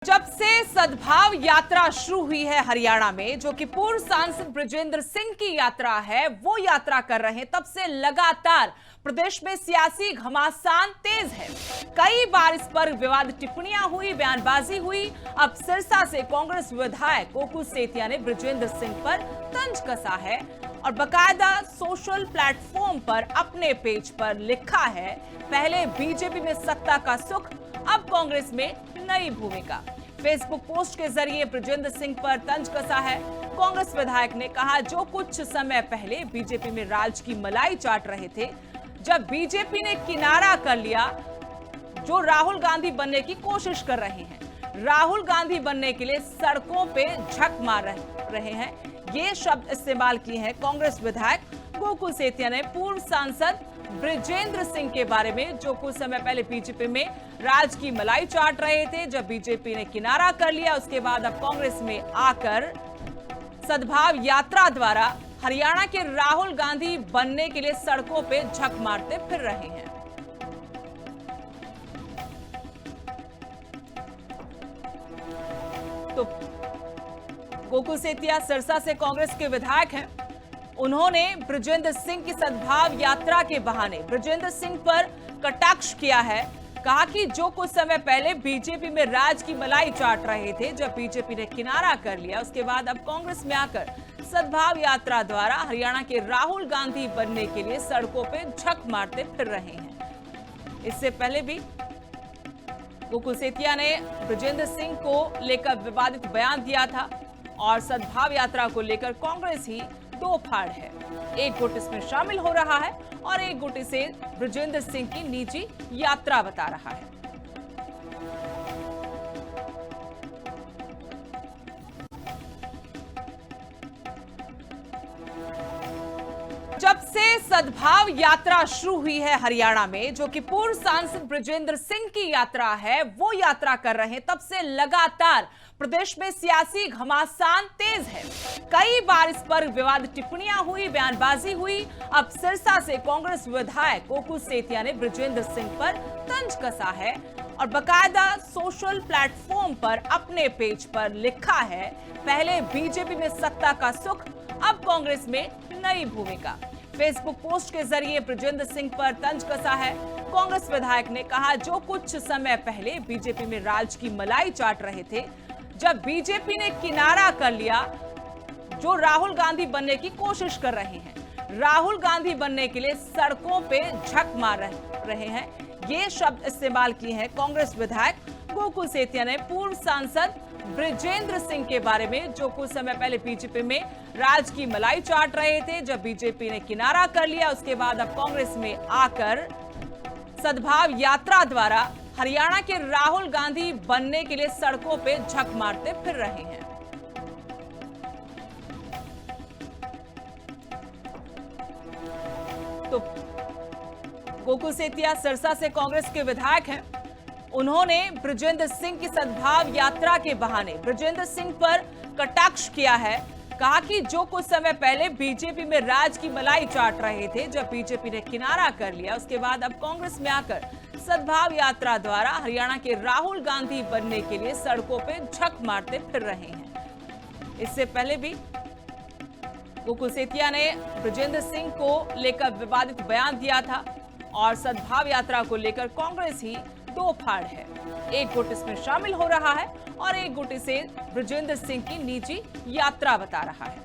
जब से सद्भाव यात्रा शुरू हुई है हरियाणा में, जो कि पूर्व सांसद बृजेंद्र सिंह की यात्रा है, वो यात्रा कर रहे हैं, तब से लगातार प्रदेश में सियासी घमासान तेज है। कई बार इस पर विवादित टिप्पणियां हुई, बयानबाजी हुई। अब सिरसा से कांग्रेस विधायक गोकुल सेतिया ने बृजेंद्र सिंह पर तंज कसा है और बकायदा सोशल प्लेटफॉर्म पर अपने पेज पर लिखा है, पहले बीजेपी में सत्ता का सुख, अब कांग्रेस में नई भूमिका। फेसबुक पोस्ट के जरिए बृजेंद्र सिंह पर तंज कसा है। कांग्रेस विधायक ने कहा, जो कुछ समय पहले बीजेपी में राज की मलाई चाट रहे थे, जब बीजेपी ने किनारा कर लिया, जो राहुल गांधी बनने की कोशिश कर रहे हैं, राहुल गांधी बनने के लिए सड़कों पे झक मार रहे हैं, ये शब्द इस्तेमाल किए हैं कांग्रेस विधायक गोकुल सेतिया ने पूर्व सांसद बृजेंद्र सिंह के बारे में, जो कुछ समय पहले बीजेपी में राज की मलाई चाट रहे थे। जब बीजेपी ने किनारा कर लिया, उसके बाद अब कांग्रेस में आकर सद्भाव यात्रा द्वारा हरियाणा के राहुल गांधी बनने के लिए सड़कों पे झक मारते फिर रहे हैं। तो गोकुल सेतिया सिरसा से कांग्रेस के विधायक हैं। उन्होंने बृजेंद्र सिंह की सद्भाव यात्रा के बहाने बृजेंद्र सिंह पर कटाक्ष किया है। कहा कि जो कुछ समय पहले बीजेपी में राज की मलाई चाट रहे थे, जब बीजेपी ने किनारा कर लिया, उसके बाद अब कांग्रेस में आकर सद्भाव यात्रा द्वारा हरियाणा के राहुल गांधी बनने के लिए सड़कों पे झक मारते फिर रहे हैं। इससे पहले भी गोकुल सेतिया ने बृजेंद्र सिंह को लेकर विवादित बयान दिया था और सद्भाव यात्रा को लेकर कांग्रेस ही दो फाड़ है। एक गुट इसमें शामिल हो रहा है और एक गुट इसे बृजेंद्र सिंह की निजी यात्रा बता रहा है। जब से सद्भाव यात्रा शुरू हुई है हरियाणा में, जो कि पूर्व सांसद बृजेंद्र सिंह की यात्रा है, वो यात्रा कर रहे हैं, तब से लगातार प्रदेश में सियासी घमासान तेज है। कई बार इस पर विवादित टिप्पणियां हुई, बयानबाजी हुई। अब सिरसा से कांग्रेस विधायक गोकुल सेतिया ने बृजेंद्र सिंह पर तंज कसा है और बकायदा सोशल प्लेटफॉर्म पर अपने पेज पर लिखा है, पहले बीजेपी में सत्ता का सुख, अब कांग्रेस में नई भूमिका। फेसबुक पोस्ट के जरिए बृजेंद्र सिंह पर तंज कसा है। कांग्रेस विधायक ने कहा, जो कुछ समय पहले बीजेपी में राज की मलाई चाट रहे थे, जब बीजेपी ने किनारा कर लिया, जो राहुल गांधी बनने की कोशिश कर रहे हैं, राहुल गांधी बनने के लिए सड़कों पे झक मार रहे हैं, ये शब्द इस्तेमाल किए हैं कांग्रेस विधायक गोकुल सेतिया ने पूर्व सांसद बृजेंद्र सिंह के बारे में, जो कुछ समय पहले बीजेपी में राज की मलाई चाट रहे थे, जब बीजेपी ने किनारा कर लिया, उसके बाद अब कांग्रेस में आकर सद्भाव यात्रा द्वारा हरियाणा के राहुल गांधी बनने के लिए सड़कों पे झक मारते फिर रहे हैं। तो गोकुल सेतिया सिरसा से कांग्रेस के विधायक हैं। उन्होंने बृजेंद्र सिंह की सद्भाव यात्रा के बहाने बृजेंद्र सिंह पर कटाक्ष किया है। कहा कि जो कुछ समय पहले बीजेपी में राज की मलाई चाट रहे थे, जब बीजेपी ने किनारा कर लिया, उसके बाद अब कांग्रेस में आकर सद्भाव यात्रा द्वारा हरियाणा के राहुल गांधी बनने के लिए सड़कों पे झक मारते फिर रहे हैं। इससे पहले भी गोकुल सेतिया ने बृजेंद्र सिंह को लेकर विवादित बयान दिया था और सद्भाव यात्रा को लेकर कांग्रेस ही दो फाड़ है। एक गुट इसमें शामिल हो रहा है और एक गुट इसे बृजेंद्र सिंह की निजी यात्रा बता रहा है।